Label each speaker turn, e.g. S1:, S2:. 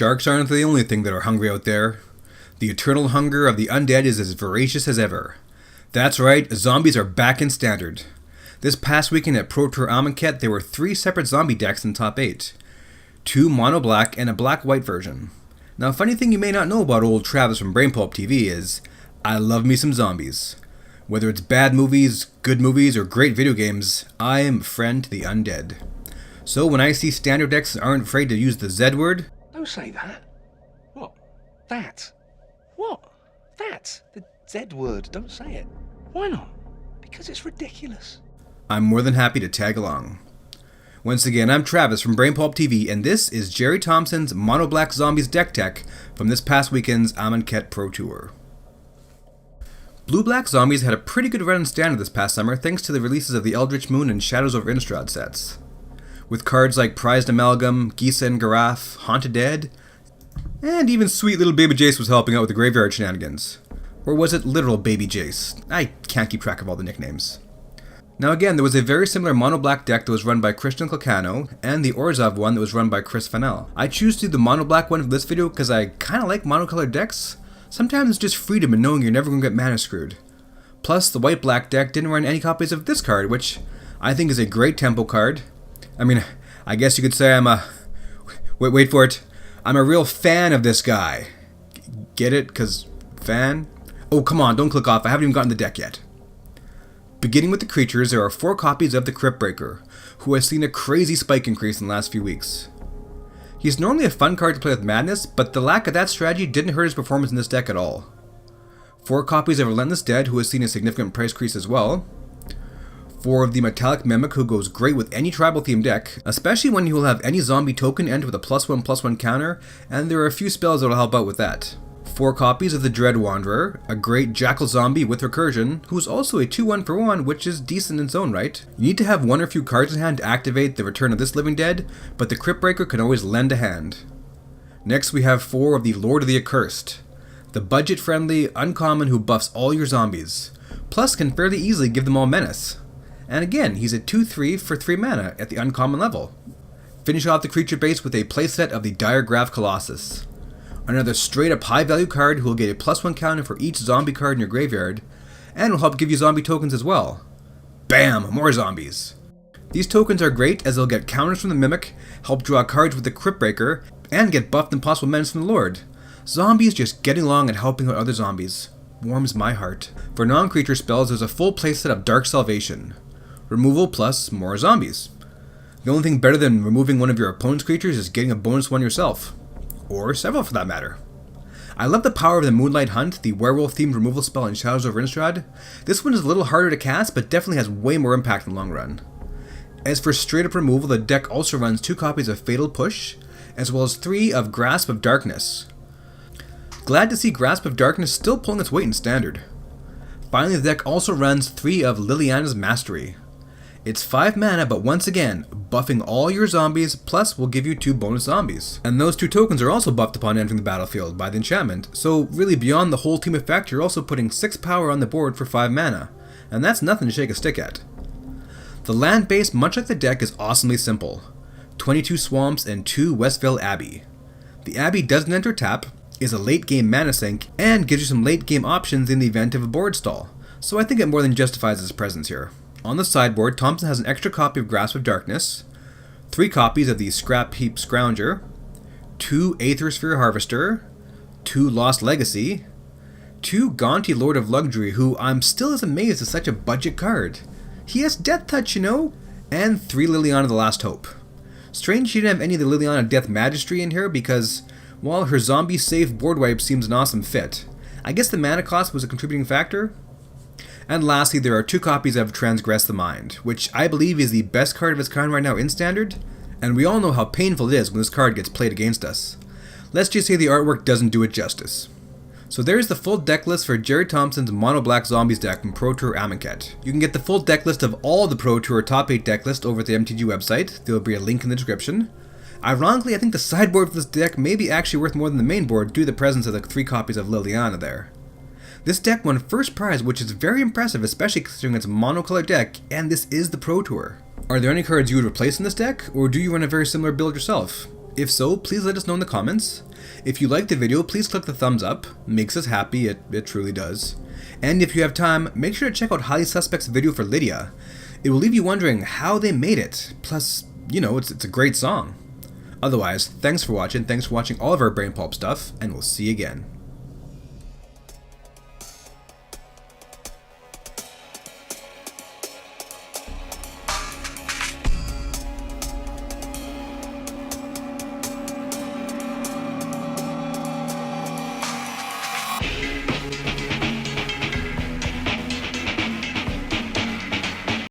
S1: Sharks aren't the only thing that are hungry out there. The eternal hunger of the undead is as voracious as ever. That's right, zombies are back in Standard. This past weekend at Pro Tour Amonkhet, there were 3 separate zombie decks in top 8. 2 mono black and a black-white version. Now, a funny thing you may not know about old Travis from Brainpulp TV is, I love me some zombies. Whether it's bad movies, good movies, or great video games, I am a friend to the undead. So when I see Standard decks that aren't afraid to use the Z word...
S2: Don't say that. What? That? What? That? The Z word, don't say it. Why not? Because it's ridiculous.
S1: I'm more than happy to tag along. Once again, I'm Travis from Brainpulp TV, and this is Gerry Thompson's Mono Black Zombies deck tech from this past weekend's Amonkhet Pro Tour. Blue-Black Zombies had a pretty good run in Standard this past summer thanks to the releases of the Eldritch Moon and Shadows over Innistrad sets. With cards like Prized Amalgam, Gisa and Garaf, Haunted Dead, and even sweet little Baby Jace was helping out with the graveyard shenanigans. Or was it literal Baby Jace? I can't keep track of all the nicknames. Now again, there was a very similar mono-black deck that was run by Christian Clicano, and the Orzhov one that was run by Chris Fennell. I choose to do the mono-black one for this video because I kinda like monocolored decks. Sometimes it's just freedom in knowing you're never gonna get mana screwed. Plus, the white-black deck didn't run any copies of this card, which I think is a great tempo card. I mean, I guess you could say I'm a... Wait for it. I'm a real fan of this guy. Get it? 'Cause fan? Oh, come on, don't click off. I haven't even gotten the deck yet. Beginning with the creatures, there are 4 copies of the Cryptbreaker, who has seen a crazy spike increase in the last few weeks. He's normally a fun card to play with Madness, but the lack of that strategy didn't hurt his performance in this deck at all. 4 copies of Relentless Dead, who has seen a significant price increase as well. 4 of the Metallic Mimic, who goes great with any tribal themed deck, especially when you will have any zombie token end with a +1/+1 counter, and there are a few spells that will help out with that. 4 copies of the Dread Wanderer, a great Jackal zombie with Recursion, who is also a 2/1 for 1, which is decent in its own right. You need to have 1 or few cards in hand to activate the return of this Living Dead, but the Cryptbreaker can always lend a hand. Next we have 4 of the Lord of the Accursed, the budget-friendly uncommon who buffs all your zombies, plus can fairly easily give them all menace. And again, he's a 2/3 for 3 mana at the uncommon level. Finish off the creature base with a playset of the Diregraph Colossus. Another straight-up high-value card who will get a +1 counter for each zombie card in your graveyard, and will help give you zombie tokens as well. Bam! More zombies! These tokens are great as they'll get counters from the Mimic, help draw cards with the Cryptbreaker, and get buffed and possible menace from the Lord. Zombies just getting along and helping out other zombies. Warms my heart. For non-creature spells, there's a full playset of Dark Salvation. Removal plus more zombies. The only thing better than removing one of your opponent's creatures is getting a bonus one yourself. Or several for that matter. I love the power of the Moonlight Hunt, the werewolf-themed removal spell in Shadows over Innistrad. This one is a little harder to cast, but definitely has way more impact in the long run. As for straight-up removal, the deck also runs 2 copies of Fatal Push, as well as 3 of Grasp of Darkness. Glad to see Grasp of Darkness still pulling its weight in Standard. Finally, the deck also runs 3 of Liliana's Mastery. It's 5 mana, but once again, buffing all your zombies, plus will give you 2 bonus zombies. And those 2 tokens are also buffed upon entering the battlefield by the enchantment, so really beyond the whole team effect, you're also putting 6 power on the board for 5 mana, and that's nothing to shake a stick at. The land base, much like the deck, is awesomely simple. 22 Swamps and 2 Westvale Abbey. The Abbey doesn't enter tap, is a late game mana sink, and gives you some late game options in the event of a board stall, so I think it more than justifies its presence here. On the sideboard, Thompson has an extra copy of Grasp of Darkness, 3 copies of the Scrap Heap Scrounger, 2 Aethersphere Harvester, 2 Lost Legacy, 2 Gaunty Lord of Luxury, who I'm still as amazed is such a budget card. He has Death Touch, you know, and 3 Liliana the Last Hope. Strange she didn't have any of the Liliana Death Magistry in here because, while her zombie-safe board wipe seems an awesome fit, I guess the mana cost was a contributing factor. And lastly, there are 2 copies of Transgress the Mind, which I believe is the best card of its kind right now in Standard, and we all know how painful it is when this card gets played against us. Let's just say the artwork doesn't do it justice. So there's the full deck list for Gerry Thompson's Mono Black Zombies deck from Pro Tour Amonkhet. You can get the full deck list of all the Pro Tour top 8 deck list over at the MTG website. There will be a link in the description. Ironically, I think the sideboard for this deck may be actually worth more than the main board due to the presence of the 3 copies of Liliana there. This deck won first prize, which is very impressive, especially considering it's a monocolor deck, and this is the Pro Tour. Are there any cards you would replace in this deck, or do you run a very similar build yourself? If so, please let us know in the comments. If you liked the video, please click the thumbs up. Makes us happy, it truly does. And if you have time, make sure to check out Highly Suspect's video for Lydia. It will leave you wondering how they made it. Plus, you know, it's a great song. Otherwise, thanks for watching all of our Brain Pulp stuff, and we'll see you again.